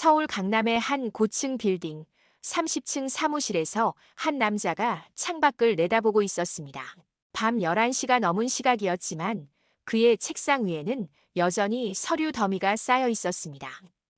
서울 강남의 한 고층 빌딩 30층 사무실에서 한 남자가 창밖을 내다보고 있었습니다. 밤 11시가 넘은 시각이었지만 그의 책상 위에는 여전히 서류 더미가 쌓여 있었습니다.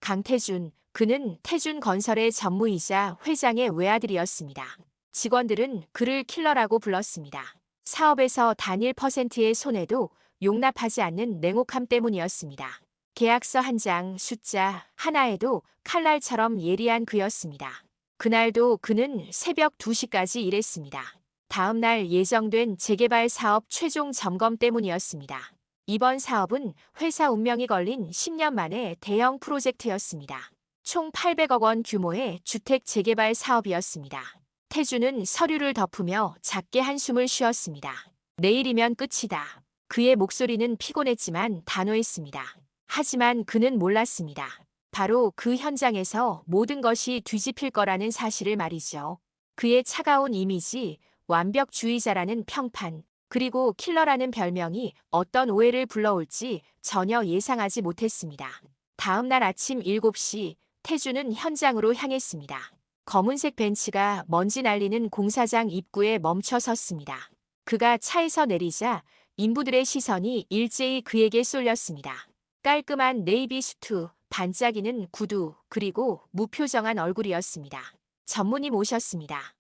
강태준, 그는 태준건설의 전무이자 회장의 외아들이었습니다. 직원들은 그를 킬러라고 불렀습니다. 사업에서 단 1%의 손해도 용납하지 않는 냉혹함 때문이었습니다. 계약서 한 장, 숫자 하나에도 칼날처럼 예리한 그였습니다. 그날도 그는 새벽 2시까지 일했습니다. 다음 날 예정된 재개발 사업 최종 점검 때문이었습니다. 이번 사업은 회사 운명이 걸린 10년 만의 대형 프로젝트였습니다. 총 800억 원 규모의 주택 재개발 사업이었습니다. 태주는 서류를 덮으며 작게 한숨을 쉬었습니다. 내일이면 끝이다. 그의 목소리는 피곤했지만 단호했습니다. 하지만 그는 몰랐습니다. 바로 그 현장에서 모든 것이 뒤집힐 거라는 사실을 말이죠. 그의 차가운 이미지, 완벽주의자라는 평판, 그리고 킬러라는 별명이 어떤 오해를 불러올지 전혀 예상하지 못했습니다. 다음 날 아침 7시, 태주는 현장으로 향했습니다. 검은색 벤츠가 먼지 날리는 공사장 입구에 멈춰 섰습니다. 그가 차에서 내리자 인부들의 시선이 일제히 그에게 쏠렸습니다. 깔끔한 네이비 수트, 반짝이는 구두, 그리고 무표정한 얼굴이었습니다. 전무님 오셨습니다.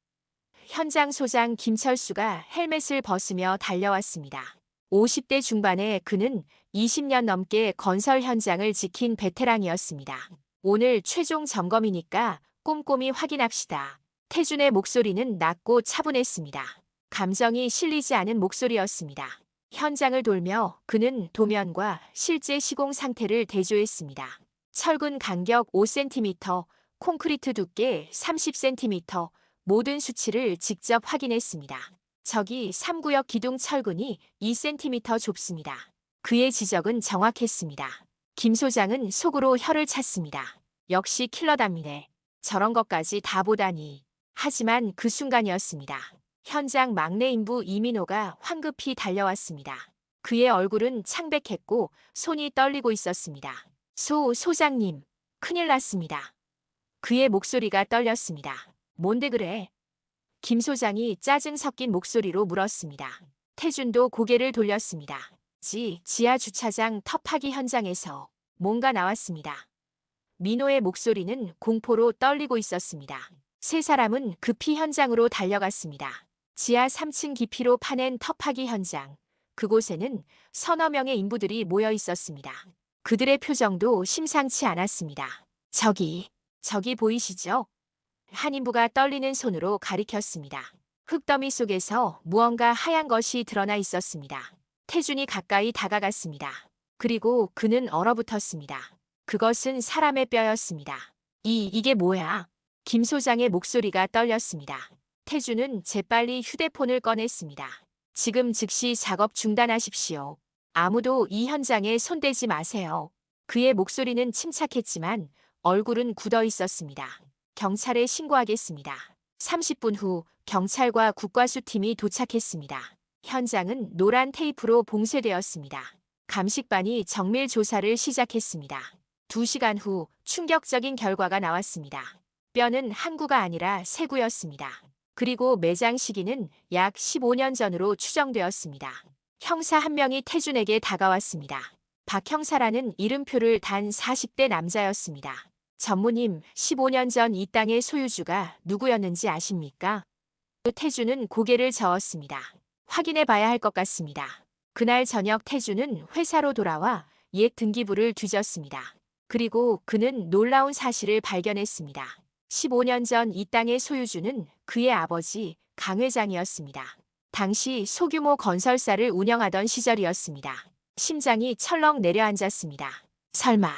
현장 소장 김철수가 헬멧을 벗으며 달려왔습니다. 50대 중반의 그는 20년 넘게 건설 현장을 지킨 베테랑이었습니다. 오늘 최종 점검이니까 꼼꼼히 확인합시다. 태준의 목소리는 낮고 차분했습니다. 감정이 실리지 않은 목소리였습니다. 현장을 돌며 그는 도면과 실제 시공 상태를 대조했습니다. 철근 간격 5cm, 콘크리트 두께 30cm, 모든 수치를 직접 확인했습니다. 저기 3구역 기둥 철근이 2cm 좁습니다. 그의 지적은 정확했습니다. 김 소장은 속으로 혀를 찼습니다. 역시 킬러답니다. 저런 것까지 다 보다니. 하지만 그 순간이었습니다. 현장 막내 인부 이민호가 황급히 달려왔습니다. 그의 얼굴은 창백했고 손이 떨리고 있었습니다. 소장님, 큰일 났습니다. 그의 목소리가 떨렸습니다. 뭔데 그래? 김 소장이 짜증 섞인 목소리로 물었습니다. 태준도 고개를 돌렸습니다. 지하 주차장 터파기 현장에서 뭔가 나왔습니다. 민호의 목소리는 공포로 떨리고 있었습니다. 세 사람은 급히 현장으로 달려갔습니다. 지하 3층 깊이로 파낸 터파기 현장. 그곳에는 서너 명의 인부들이 모여 있었습니다. 그들의 표정도 심상치 않았습니다. 저기 보이시죠? 한 인부가 떨리는 손으로 가리켰습니다. 흙더미 속에서 무언가 하얀 것이 드러나 있었습니다. 태준이 가까이 다가갔습니다. 그리고 그는 얼어붙었습니다. 그것은 사람의 뼈였습니다. 이게 뭐야? 김 소장의 목소리가 떨렸습니다. 태준은 재빨리 휴대폰을 꺼냈습니다. 지금 즉시 작업 중단하십시오. 아무도 이 현장에 손대지 마세요. 그의 목소리는 침착했지만 얼굴은 굳어 있었습니다. 경찰에 신고하겠습니다. 30분 후 경찰과 국과수팀이 도착했습니다. 현장은 노란 테이프로 봉쇄되었습니다. 감식반이 정밀 조사를 시작했습니다. 2시간 후 충격적인 결과가 나왔습니다. 뼈는 한 구가 아니라 세 구였습니다. 그리고 매장 시기는 약 15년 전으로 추정되었습니다. 형사 한 명이 태준에게 다가왔습니다. 박 형사라는 이름표를 단 40대 남자였습니다. 전무님, 15년 전 이 땅의 소유주가 누구였는지 아십니까? 태준은 고개를 저었습니다. 확인해 봐야 할 것 같습니다. 그날 저녁 태준은 회사로 돌아와 옛 등기부를 뒤졌습니다. 그리고 그는 놀라운 사실을 발견했습니다. 15년 전 이 땅의 소유주는 그의 아버지 강 회장이었습니다. 당시 소규모 건설사를 운영하던 시절이었습니다. 심장이 철렁 내려앉았습니다. 설마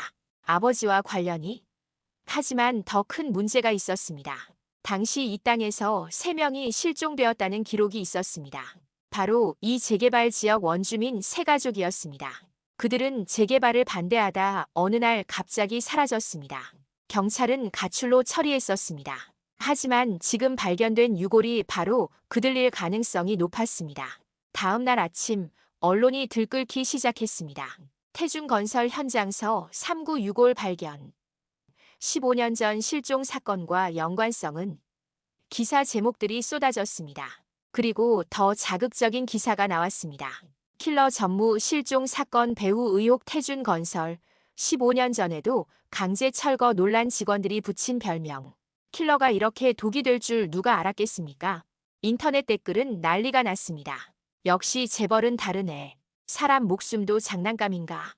아버지와 관련이? 하지만 더 큰 문제가 있었습니다. 당시 이 땅에서 3명이 실종되었다는 기록이 있었습니다. 바로 이 재개발 지역 원주민 3가족이었습니다. 그들은 재개발을 반대하다 어느 날 갑자기 사라졌습니다. 경찰은 가출로 처리했었습니다. 하지만 지금 발견된 유골이 바로 그들일 가능성이 높았습니다. 다음 날 아침 언론이 들끓기 시작했습니다. 태준건설 현장서 3구 유골 발견. 15년 전 실종 사건과 연관성은 기사 제목들이 쏟아졌습니다. 그리고 더 자극적인 기사가 나왔습니다. 킬러 전무 실종 사건 배후 의혹 태준 건설. 15년 전에도 강제 철거 논란 직원들이 붙인 별명. 킬러가 이렇게 독이 될 줄 누가 알았겠습니까? 인터넷 댓글은 난리가 났습니다. 역시 재벌은 다르네. 사람 목숨도 장난감인가?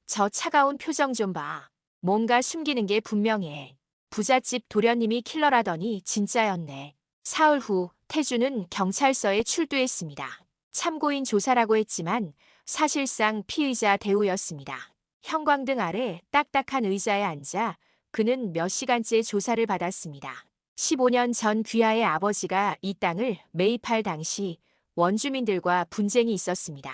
저 차가운 표정 좀 봐. 뭔가 숨기는 게 분명해. 부잣집 도련님이 킬러라더니 진짜였네. 사흘 후 태주는 경찰서에 출두했습니다. 참고인 조사라고 했지만 사실상 피의자 대우였습니다. 형광등 아래 딱딱한 의자에 앉아 그는 몇 시간째 조사를 받았습니다. 15년 전 귀하의 아버지가 이 땅을 매입할 당시 원주민들과 분쟁이 있었습니다.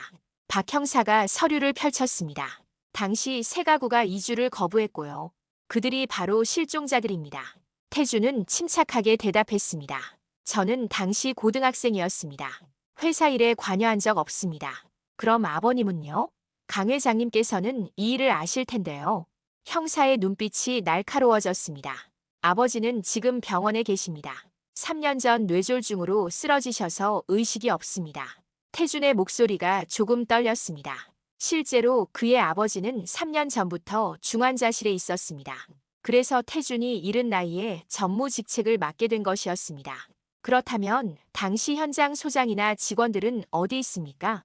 박 형사가 서류를 펼쳤습니다. 당시 세 가구가 이주를 거부했고요. 그들이 바로 실종자들입니다. 태주는 침착하게 대답했습니다. 저는 당시 고등학생이었습니다. 회사 일에 관여한 적 없습니다. 그럼 아버님은요? 강 회장님께서는 이 일을 아실 텐데요. 형사의 눈빛이 날카로워졌습니다. 아버지는 지금 병원에 계십니다. 3년 전 뇌졸중으로 쓰러지셔서 의식이 없습니다. 태준의 목소리가 조금 떨렸습니다. 실제로 그의 아버지는 3년 전부터 중환자실에 있었습니다. 그래서 태준이 이른 나이에 전무 직책을 맡게 된 것이었습니다. 그렇다면 당시 현장 소장이나 직원들은 어디 있습니까?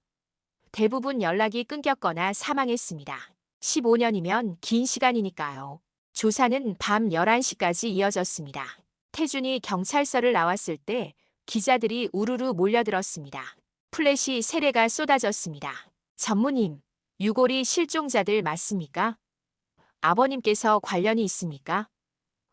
대부분 연락이 끊겼거나 사망했습니다. 15년이면 긴 시간이니까요. 조사는 밤 11시까지 이어졌습니다. 태준이 경찰서를 나왔을 때 기자들이 우르르 몰려들었습니다. 플래시 세례가 쏟아졌습니다. 전무님, 유골이 실종자들 맞습니까? 아버님께서 관련이 있습니까?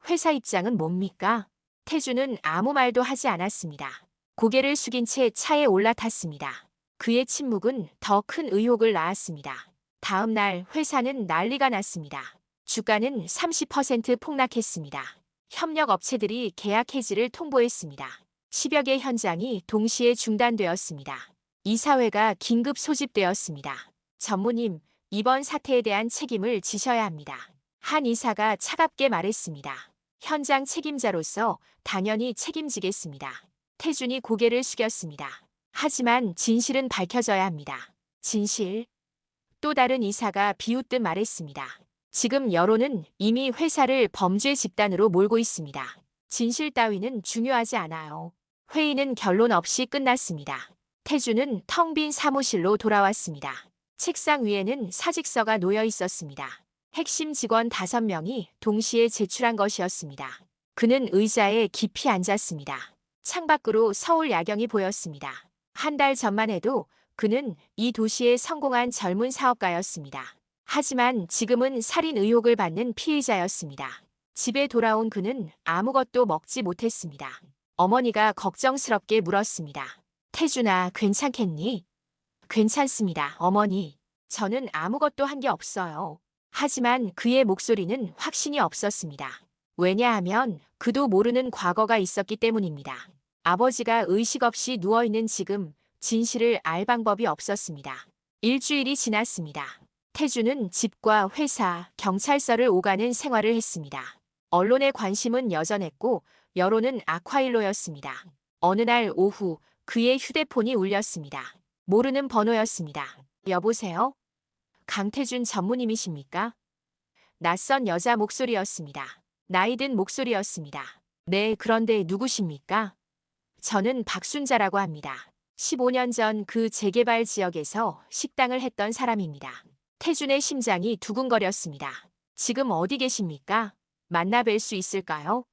회사 입장은 뭡니까? 태주는 아무 말도 하지 않았습니다. 고개를 숙인 채 차에 올라탔습니다. 그의 침묵은 더 큰 의혹을 낳았습니다. 다음 날 회사는 난리가 났습니다. 주가는 30% 폭락했습니다. 협력 업체들이 계약 해지를 통보했습니다. 10여 개 현장이 동시에 중단되었습니다. 이사회가 긴급 소집되었습니다. 전무님, 이번 사태에 대한 책임을 지셔야 합니다. 한 이사가 차갑게 말했습니다. 현장 책임자로서 당연히 책임지겠습니다. 태준이 고개를 숙였습니다. 하지만 진실은 밝혀져야 합니다. 진실? 또 다른 이사가 비웃듯 말했습니다. 지금 여론은 이미 회사를 범죄 집단으로 몰고 있습니다. 진실 따위는 중요하지 않아요. 회의는 결론 없이 끝났습니다. 태준은 텅 빈 사무실로 돌아왔습니다. 책상 위에는 사직서가 놓여 있었습니다. 핵심 직원 5명이 동시에 제출한 것이었습니다. 그는 의자에 깊이 앉았습니다. 창밖으로 서울 야경이 보였습니다. 한 달 전만 해도 그는 이 도시에 성공한 젊은 사업가였습니다. 하지만 지금은 살인 의혹을 받는 피의자였습니다. 집에 돌아온 그는 아무것도 먹지 못했습니다. 어머니가 걱정스럽게 물었습니다. 태준아, 괜찮겠니? 괜찮습니다, 어머니. 저는 아무것도 한 게 없어요. 하지만 그의 목소리는 확신이 없었습니다. 왜냐하면 그도 모르는 과거가 있었기 때문입니다. 아버지가 의식 없이 누워있는 지금 진실을 알 방법이 없었습니다. 일주일이 지났습니다. 태준은 집과 회사, 경찰서를 오가는 생활을 했습니다. 언론의 관심은 여전했고 여론은 악화일로였습니다. 어느 날 오후 그의 휴대폰이 울렸습니다. 모르는 번호였습니다. 여보세요? 강태준 전무님이십니까? 낯선 여자 목소리였습니다. 나이든 목소리였습니다. 네, 그런데 누구십니까? 저는 박순자라고 합니다. 15년 전 그 재개발 지역에서 식당을 했던 사람입니다. 태준의 심장이 두근거렸습니다. 지금 어디 계십니까? 만나 뵐 수 있을까요?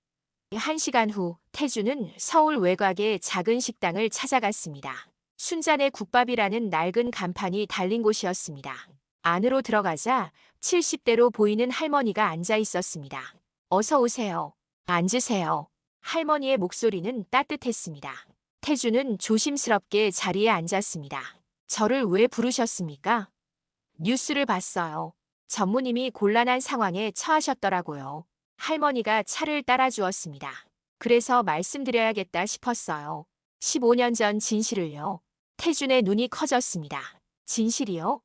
1시간 후 태준은 서울 외곽의 작은 식당을 찾아갔습니다. 순잔의 국밥이라는 낡은 간판이 달린 곳이었습니다. 안으로 들어가자 70대로 보이는 할머니가 앉아 있었습니다. 어서 오세요. 앉으세요. 할머니의 목소리는 따뜻했습니다. 태준은 조심스럽게 자리에 앉았습니다. 저를 왜 부르셨습니까? 뉴스를 봤어요. 전무님이 곤란한 상황에 처하셨더라고요. 할머니가 차를 따라주었습니다. 그래서 말씀드려야겠다 싶었어요. 15년 전 진실을요. 태준의 눈이 커졌습니다. 진실이요?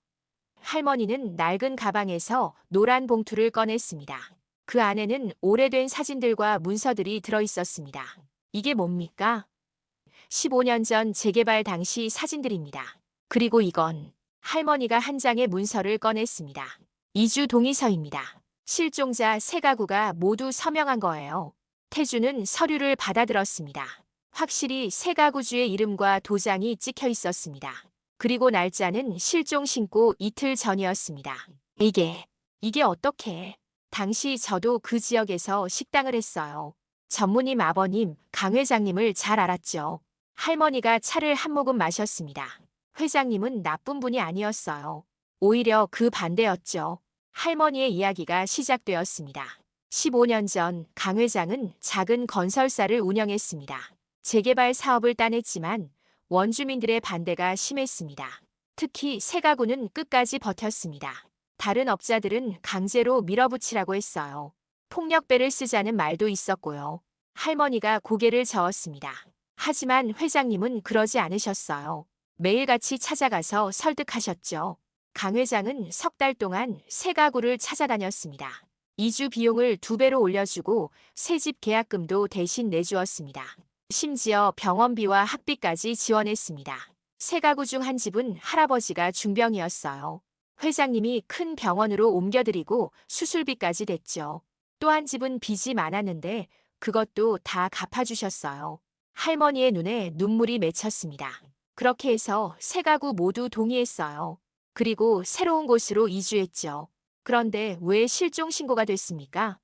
할머니는 낡은 가방에서 노란 봉투를 꺼냈습니다. 그 안에는 오래된 사진들과 문서들이 들어 있었습니다. 이게 뭡니까? 15년 전 재개발 당시 사진들입니다. 그리고 이건 할머니가 한 장의 문서를 꺼냈습니다. 이주 동의서입니다. 실종자 세 가구가 모두 서명한 거예요. 태주는 서류를 받아들었습니다. 확실히 세 가구주의 이름과 도장이 찍혀 있었습니다. 그리고 날짜는 실종 신고 이틀 전이었습니다. 이게 어떻게? 당시 저도 그 지역에서 식당을 했어요. 전무님 아버님, 강 회장님을 잘 알았죠. 할머니가 차를 한 모금 마셨습니다. 회장님은 나쁜 분이 아니었어요. 오히려 그 반대였죠. 할머니의 이야기가 시작되었습니다. 15년 전 강 회장은 작은 건설사를 운영했습니다. 재개발 사업을 따냈지만 원주민들의 반대가 심했습니다. 특히 세 가구는 끝까지 버텼습니다. 다른 업자들은 강제로 밀어붙이라고 했어요. 폭력배를 쓰자는 말도 있었고요. 할머니가 고개를 저었습니다. 하지만 회장님은 그러지 않으셨어요. 매일같이 찾아가서 설득하셨죠. 강 회장은 석 달 동안 세 가구를 찾아다녔습니다. 이주 비용을 2배로 올려주고 새집 계약금도 대신 내주었습니다. 심지어 병원비와 학비까지 지원했습니다. 세 가구 중 한 집은 할아버지가 중병이었어요. 회장님이 큰 병원으로 옮겨드리고 수술비까지 댔죠. 또 한 집은 빚이 많았는데 그것도 다 갚아주셨어요. 할머니의 눈에 눈물이 맺혔습니다. 그렇게 해서 세 가구 모두 동의했어요. 그리고 새로운 곳으로 이주했죠. 그런데 왜 실종 신고가 됐습니까?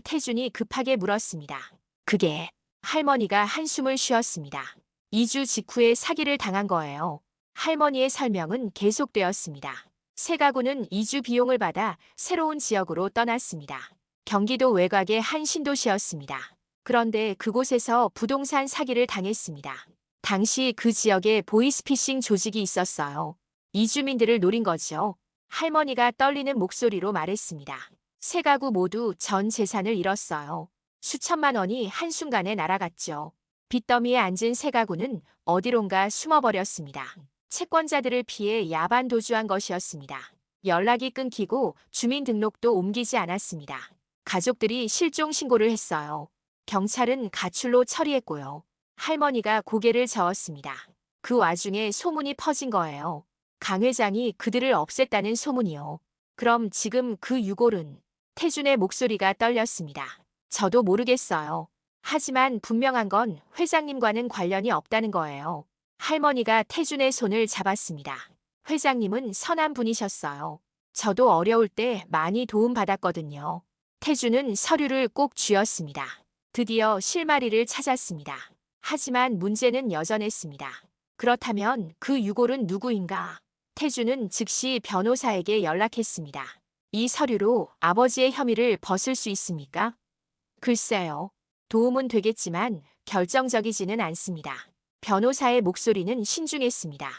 태준이 급하게 물었습니다. 그게 할머니가 한숨을 쉬었습니다. 이주 직후에 사기를 당한 거예요. 할머니의 설명은 계속되었습니다. 세 가구는 이주 비용을 받아 새로운 지역으로 떠났습니다. 경기도 외곽의 한 신도시였습니다. 그런데 그곳에서 부동산 사기를 당했습니다. 당시 그 지역에 보이스피싱 조직이 있었어요. 이주민들을 노린 거죠. 할머니가 떨리는 목소리로 말했습니다. 세 가구 모두 전 재산을 잃었어요. 수천만 원이 한순간에 날아갔죠. 빚더미에 앉은 세 가구는 어디론가 숨어버렸습니다. 채권자들을 피해 야반 도주한 것이었습니다. 연락이 끊기고 주민등록도 옮기지 않았습니다. 가족들이 실종 신고를 했어요. 경찰은 가출로 처리했고요. 할머니가 고개를 저었습니다. 그 와중에 소문이 퍼진 거예요. 강 회장이 그들을 없앴다는 소문이요. 그럼 지금 그 유골은? 태준의 목소리가 떨렸습니다. 저도 모르겠어요. 하지만 분명한 건 회장님과는 관련이 없다는 거예요. 할머니가 태준의 손을 잡았습니다. 회장님은 선한 분이셨어요. 저도 어려울 때 많이 도움받았거든요. 태준은 서류를 꼭 쥐었습니다. 드디어 실마리를 찾았습니다. 하지만 문제는 여전했습니다. 그렇다면 그 유골은 누구인가? 태준은 즉시 변호사에게 연락했습니다. 이 서류로 아버지의 혐의를 벗을 수 있습니까? 글쎄요. 도움은 되겠지만 결정적이지는 않습니다. 변호사의 목소리는 신중했습니다.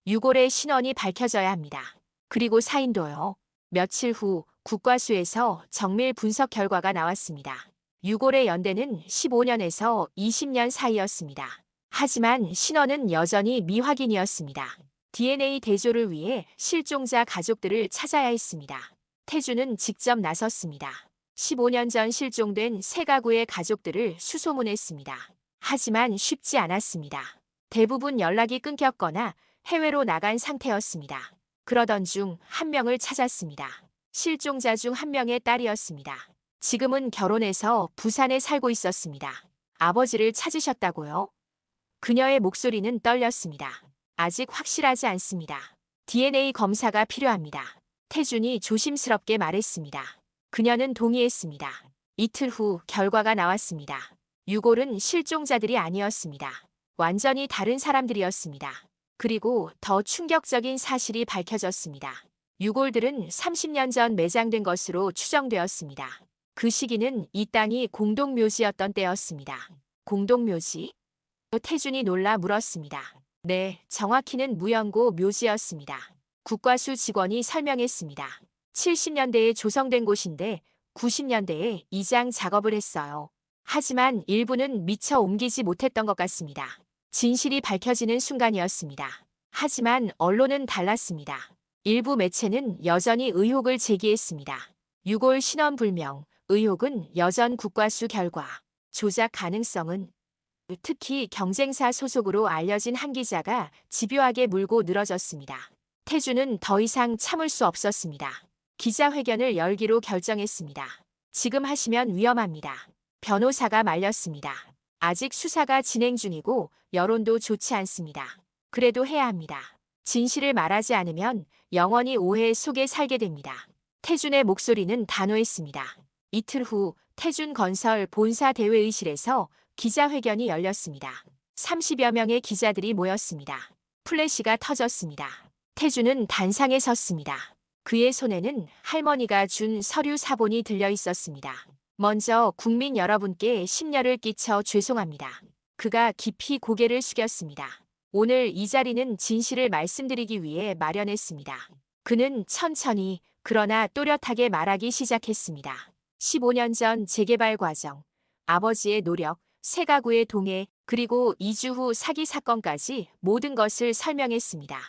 유골의 신원이 밝혀져야 합니다. 그리고 사인도요. 며칠 후 국과수에서 정밀 분석 결과가 나왔습니다. 유골의 연대는 15년에서 20년 사이였습니다. 하지만 신원은 여전히 미확인이었습니다. DNA 대조를 위해 실종자 가족들을 찾아야 했습니다. 태준은 직접 나섰습니다. 15년 전 실종된 세 가구의 가족들을 수소문했습니다. 하지만 쉽지 않았습니다. 대부분 연락이 끊겼거나 해외로 나간 상태였습니다. 그러던 중 한 명을 찾았습니다. 실종자 중 한 명의 딸이었습니다. 지금은 결혼해서 부산에 살고 있었습니다. 아버지를 찾으셨다고요? 그녀의 목소리는 떨렸습니다. 아직 확실하지 않습니다. DNA 검사가 필요합니다. 태준이 조심스럽게 말했습니다. 그녀는 동의했습니다. 이틀 후 결과가 나왔습니다. 유골은 실종자들이 아니었습니다. 완전히 다른 사람들이었습니다. 그리고 더 충격적인 사실이 밝혀졌습니다. 유골들은 30년 전 매장된 것으로 추정되었습니다. 그 시기는 이 땅이 공동묘지였던 때였습니다. 공동묘지? 태준이 놀라 물었습니다. 네, 정확히는 무연고 묘지였습니다. 국과수 직원이 설명했습니다. 70년대에 조성된 곳인데 90년대에 이장 작업을 했어요. 하지만 일부는 미처 옮기지 못했던 것 같습니다. 진실이 밝혀지는 순간이었습니다. 하지만 언론은 달랐습니다. 일부 매체는 여전히 의혹을 제기했습니다. 유골 신원 불명, 의혹은 여전 국과수 결과, 조작 가능성은 특히 경쟁사 소속으로 알려진 한 기자가 집요하게 물고 늘어졌습니다. 태주는 더 이상 참을 수 없었습니다. 기자회견을 열기로 결정했습니다. 지금 하시면 위험합니다. 변호사가 말렸습니다. 아직 수사가 진행 중이고 여론도 좋지 않습니다. 그래도 해야 합니다. 진실을 말하지 않으면 영원히 오해 속에 살게 됩니다. 태준의 목소리는 단호했습니다. 이틀 후 태준건설 본사 대회의실에서 기자회견이 열렸습니다. 30여 명의 기자들이 모였습니다. 플래시가 터졌습니다. 태준은 단상에 섰습니다. 그의 손에는 할머니가 준 서류 사본이 들려 있었습니다. 먼저 국민 여러분께 심려를 끼쳐 죄송합니다. 그가 깊이 고개를 숙였습니다. 오늘 이 자리는 진실을 말씀드리기 위해 마련했습니다. 그는 천천히 그러나 또렷하게 말하기 시작했습니다. 15년 전 재개발 과정, 아버지의 노력, 새 가구의 동해, 그리고 2주 후 사기 사건까지 모든 것을 설명했습니다.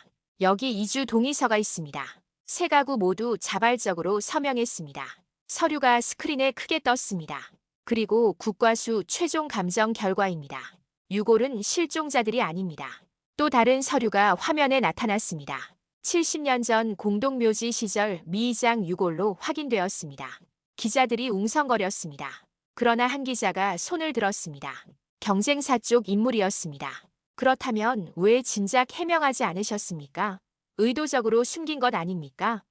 여기 2주 동의서가 있습니다. 새 가구 모두 자발적으로 서명했습니다. 서류가 스크린에 크게 떴습니다. 그리고 국과수 최종 감정 결과입니다. 6월은 실종자들이 아닙니다. 또 다른 서류가 화면에 나타났습니다. 70년 전 공동묘지 시절 미의장 6월로 확인되었습니다. 기자들이 웅성거렸습니다. 그러나 한 기자가 손을 들었습니다. 경쟁사 쪽 인물이었습니다. 그렇다면 왜 진작 해명하지 않으셨습니까? 의도적으로 숨긴 것 아닙니까?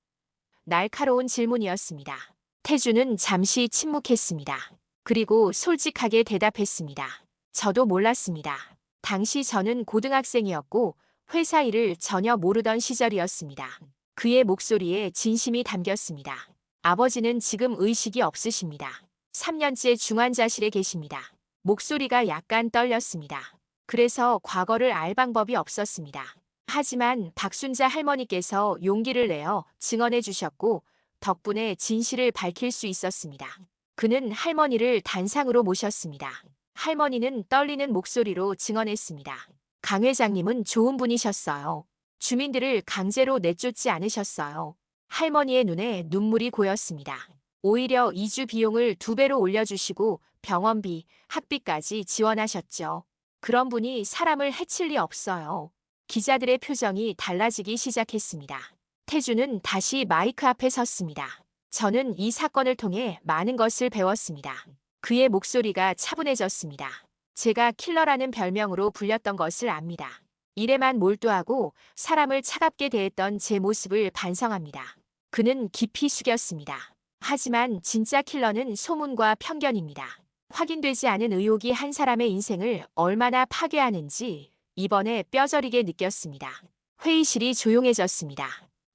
날카로운 질문이었습니다. 태주는 잠시 침묵했습니다. 그리고 솔직하게 대답했습니다. 저도 몰랐습니다. 당시 저는 고등학생이었고 회사 일을 전혀 모르던 시절이었습니다. 그의 목소리에 진심이 담겼습니다. 아버지는 지금 의식이 없으십니다. 3년째 중환자실에 계십니다. 목소리가 약간 떨렸습니다. 그래서 과거를 알 방법이 없었습니다. 하지만 박순자 할머니께서 용기를 내어 증언해 주셨고 덕분에 진실을 밝힐 수 있었습니다. 그는 할머니를 단상으로 모셨습니다. 할머니는 떨리는 목소리로 증언했습니다. 강 회장님은 좋은 분이셨어요. 주민들을 강제로 내쫓지 않으셨어요. 할머니의 눈에 눈물이 고였습니다. 오히려 2주 비용을 2배로 올려주시고 병원비, 학비까지 지원하셨죠. 그런 분이 사람을 해칠 리 없어요. 기자들의 표정이 달라지기 시작했습니다. 태주는 다시 마이크 앞에 섰습니다. 저는 이 사건을 통해 많은 것을 배웠습니다. 그의 목소리가 차분해졌습니다. 제가 킬러라는 별명으로 불렸던 것을 압니다. 일에만 몰두하고 사람을 차갑게 대했던 제 모습을 반성합니다. 그는 깊이 숙였습니다. 하지만 진짜 킬러는 소문과 편견입니다. 확인되지 않은 의혹이 한 사람의 인생을 얼마나 파괴하는지 이번에 뼈저리게 느꼈습니다. 회의실이 조용해졌습니다.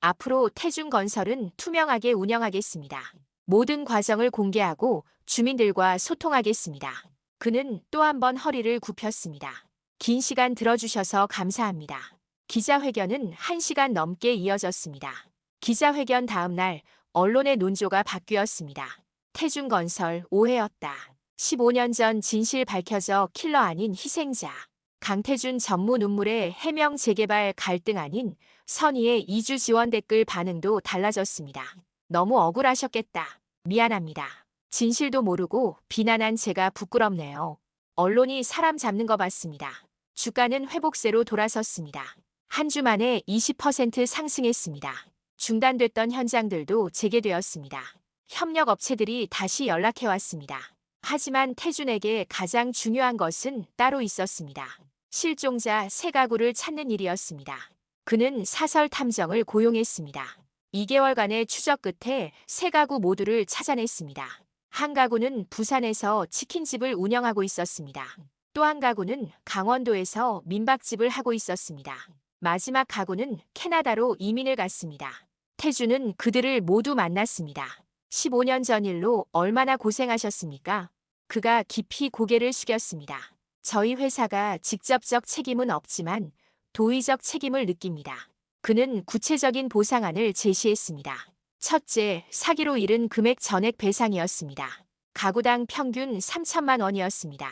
앞으로 태준건설은 투명하게 운영하겠습니다. 모든 과정을 공개하고 주민들과 소통하겠습니다. 그는 또 한 번 허리를 굽혔습니다. 긴 시간 들어주셔서 감사합니다. 기자회견은 1시간 넘게 이어졌습니다. 기자회견 다음 날 언론의 논조가 바뀌었습니다. 태준건설 오해였다. 15년 전 진실 밝혀져 킬러 아닌 희생자. 강태준 전무 눈물의 해명 재개발 갈등 아닌 선의의 2주 지원 댓글 반응도 달라졌습니다. 너무 억울하셨겠다. 미안합니다. 진실도 모르고 비난한 제가 부끄럽네요. 언론이 사람 잡는 거 봤습니다. 주가는 회복세로 돌아섰습니다. 한 주 만에 20% 상승했습니다. 중단됐던 현장들도 재개되었습니다. 협력 업체들이 다시 연락해왔습니다. 하지만 태준에게 가장 중요한 것은 따로 있었습니다. 실종자 새 가구를 찾는 일이었습니다. 그는 사설 탐정을 고용했습니다. 2개월간의 추적 끝에 새 가구 모두를 찾아냈습니다. 한 가구는 부산에서 치킨집을 운영하고 있었습니다. 또 한 가구는 강원도에서 민박집을 하고 있었습니다. 마지막 가구는 캐나다로 이민을 갔습니다. 태준은 그들을 모두 만났습니다. 15년 전 일로 얼마나 고생하셨습니까? 그가 깊이 고개를 숙였습니다. 저희 회사가 직접적 책임은 없지만 도의적 책임을 느낍니다. 그는 구체적인 보상안을 제시했습니다. 첫째, 사기로 잃은 금액 전액 배상이었습니다. 가구당 평균 3천만 원이었습니다.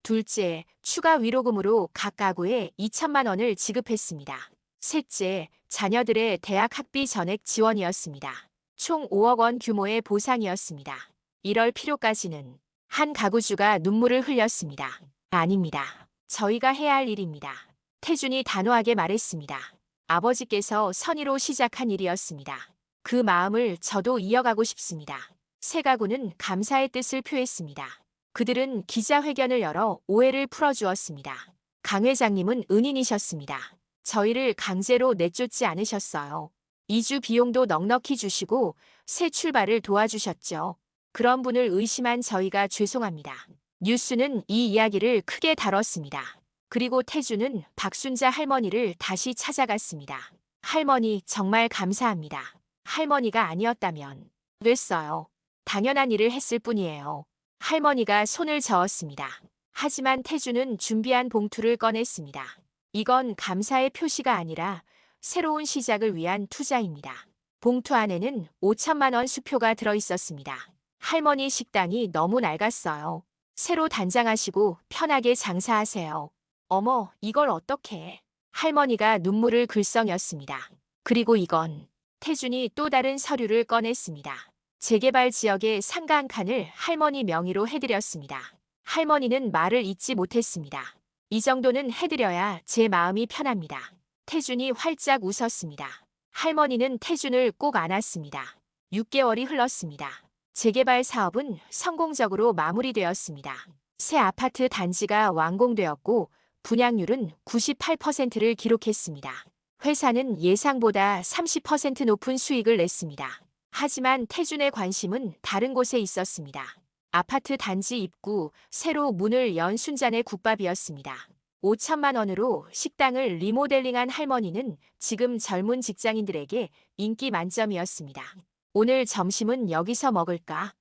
둘째, 추가 위로금으로 각 가구에 2천만 원을 지급했습니다. 셋째, 자녀들의 대학 학비 전액 지원이었습니다. 총 5억 원 규모의 보상이었습니다. 이럴 필요까지는. 한 가구주가 눈물을 흘렸습니다. 아닙니다. 저희가 해야 할 일입니다. 태준이 단호하게 말했습니다. 아버지께서 선의로 시작한 일이었습니다. 그 마음을 저도 이어가고 싶습니다. 세 가구는 감사의 뜻을 표했습니다. 그들은 기자회견을 열어 오해를 풀어주었습니다. 강 회장님은 은인이셨습니다. 저희를 강제로 내쫓지 않으셨어요. 이주 비용도 넉넉히 주시고 새 출발을 도와주셨죠. 그런 분을 의심한 저희가 죄송합니다. 뉴스는 이 이야기를 크게 다뤘습니다. 그리고 태주는 박순자 할머니를 다시 찾아갔습니다. 할머니 정말 감사합니다. 할머니가 아니었다면 됐어요. 당연한 일을 했을 뿐이에요. 할머니가 손을 저었습니다. 하지만 태주는 준비한 봉투를 꺼냈습니다. 이건 감사의 표시가 아니라 새로운 시작을 위한 투자입니다. 봉투 안에는 5천만 원 수표가 들어있었습니다. 할머니 식당이 너무 낡았어요. 새로 단장하시고 편하게 장사하세요. 어머, 이걸 어떻게? 할머니가 눈물을 글썽였습니다. 그리고 이건 태준이 또 다른 서류를 꺼냈습니다. 재개발 지역의 상가 한 칸을 할머니 명의로 해드렸습니다. 할머니는 말을 잇지 못했습니다. 이 정도는 해드려야 제 마음이 편합니다. 태준이 활짝 웃었습니다. 할머니는 태준을 꼭 안았습니다. 6개월이 흘렀습니다. 재개발 사업은 성공적으로 마무리되었습니다. 새 아파트 단지가 완공되었고 분양률은 98%를 기록했습니다. 회사는 예상보다 30% 높은 수익을 냈습니다. 하지만 태준의 관심은 다른 곳에 있었습니다. 아파트 단지 입구 새로 문을 연 순잔의 국밥이었습니다. 5천만 원으로 식당을 리모델링한 할머니는 지금 젊은 직장인들에게 인기 만점이었습니다. 오늘 점심은 여기서 먹을까?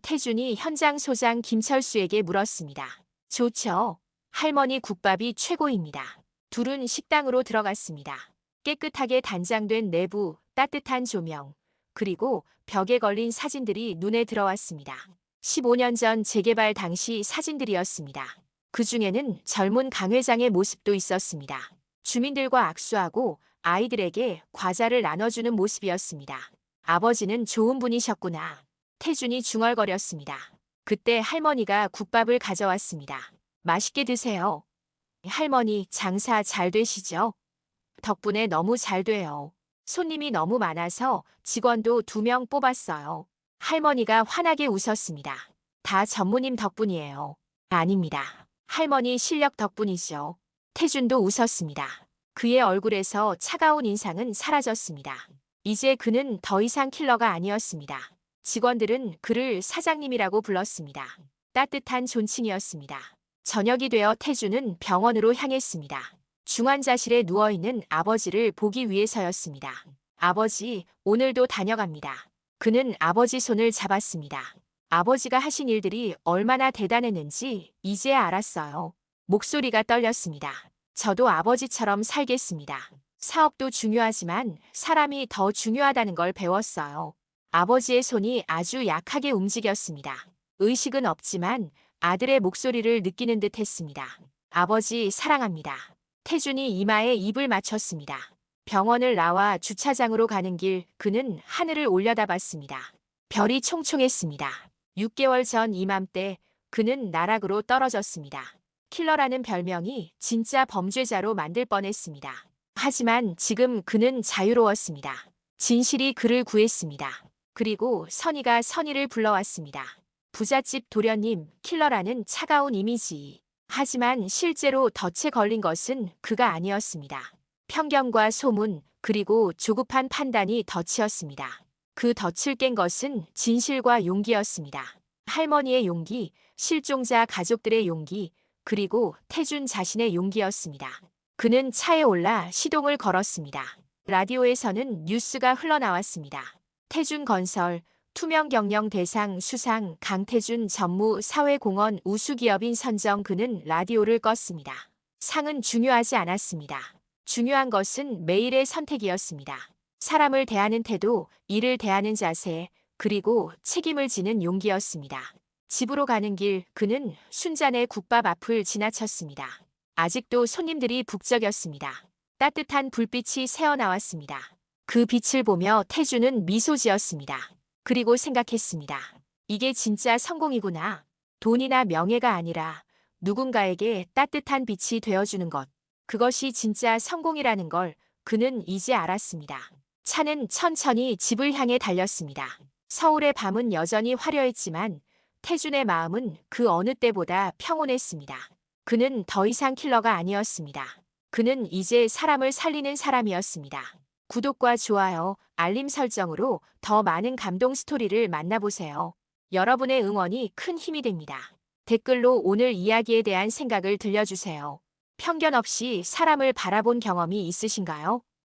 태준이 현장 소장 김철수에게 물었습니다. 좋죠. 할머니 국밥이 최고입니다. 둘은 식당으로 들어갔습니다. 깨끗하게 단장된 내부, 따뜻한 조명, 그리고 벽에 걸린 사진들이 눈에 들어왔습니다. 15년 전 재개발 당시 사진들이었습니다. 그 중에는 젊은 강 회장의 모습도 있었습니다. 주민들과 악수하고 아이들에게 과자를 나눠주는 모습이었습니다. 아버지는 좋은 분이셨구나. 태준이 중얼거렸습니다. 그때 할머니가 국밥을 가져왔습니다. 맛있게 드세요. 할머니 장사 잘 되시죠? 덕분에 너무 잘 돼요. 손님이 너무 많아서 직원도 2명 뽑았어요. 할머니가 환하게 웃었습니다. 다 전무님 덕분이에요. 아닙니다. 할머니 실력 덕분이죠. 태준도 웃었습니다. 그의 얼굴에서 차가운 인상은 사라졌습니다. 이제 그는 더 이상 킬러가 아니었습니다. 직원들은 그를 사장님이라고 불렀습니다. 따뜻한 존칭이었습니다. 저녁이 되어 태준은 병원으로 향했습니다. 중환자실에 누워있는 아버지를 보기 위해서였습니다. 아버지, 오늘도 다녀갑니다. 그는 아버지 손을 잡았습니다. 아버지가 하신 일들이 얼마나 대단했는지 이제야 알았어요. 목소리가 떨렸습니다. 저도 아버지처럼 살겠습니다. 사업도 중요하지만 사람이 더 중요하다는 걸 배웠어요. 아버지의 손이 아주 약하게 움직였습니다. 의식은 없지만 아들의 목소리를 느끼는 듯 했습니다. 아버지 사랑합니다. 태준이 이마에 입을 맞췄습니다. 병원을 나와 주차장으로 가는 길 그는 하늘을 올려다봤습니다. 별이 총총했습니다. 6개월 전 이맘때 그는 나락으로 떨어졌습니다. 킬러라는 별명이 진짜 범죄자로 만들 뻔했습니다. 하지만 지금 그는 자유로웠습니다. 진실이 그를 구했습니다. 그리고 선의가 선의를 불러왔습니다. 부잣집 도련님, 킬러라는 차가운 이미지. 하지만 실제로 덫에 걸린 것은 그가 아니었습니다. 편견과 소문, 그리고 조급한 판단이 덫이었습니다. 그 덫을 깬 것은 진실과 용기였습니다. 할머니의 용기, 실종자 가족들의 용기, 그리고 태준 자신의 용기였습니다. 그는 차에 올라 시동을 걸었습니다. 라디오에서는 뉴스가 흘러나왔습니다. 태준건설, 투명경영 대상 수상 강태준 전무 사회공헌 우수기업인 선정. 그는 라디오를 껐습니다. 상은 중요하지 않았습니다. 중요한 것은 매일의 선택이었습니다. 사람을 대하는 태도, 일을 대하는 자세, 그리고 책임을 지는 용기였습니다. 집으로 가는 길 그는 순잔의 국밥 앞을 지나쳤습니다. 아직도 손님들이 북적였습니다. 따뜻한 불빛이 새어나왔습니다. 그 빛을 보며 태준은 미소 지었습니다. 그리고 생각했습니다. 이게 진짜 성공이구나. 돈이나 명예가 아니라 누군가에게 따뜻한 빛이 되어주는 것. 그것이 진짜 성공이라는 걸 그는 이제 알았습니다. 차는 천천히 집을 향해 달렸습니다. 서울의 밤은 여전히 화려했지만 태준의 마음은 그 어느 때보다 평온했습니다. 그는 더 이상 킬러가 아니었습니다. 그는 이제 사람을 살리는 사람이었습니다. 구독과 좋아요, 알림 설정으로 더 많은 감동 스토리를 만나보세요. 여러분의 응원이 큰 힘이 됩니다. 댓글로 오늘 이야기에 대한 생각을 들려주세요. 편견 없이 사람을 바라본 경험이 있으신가요?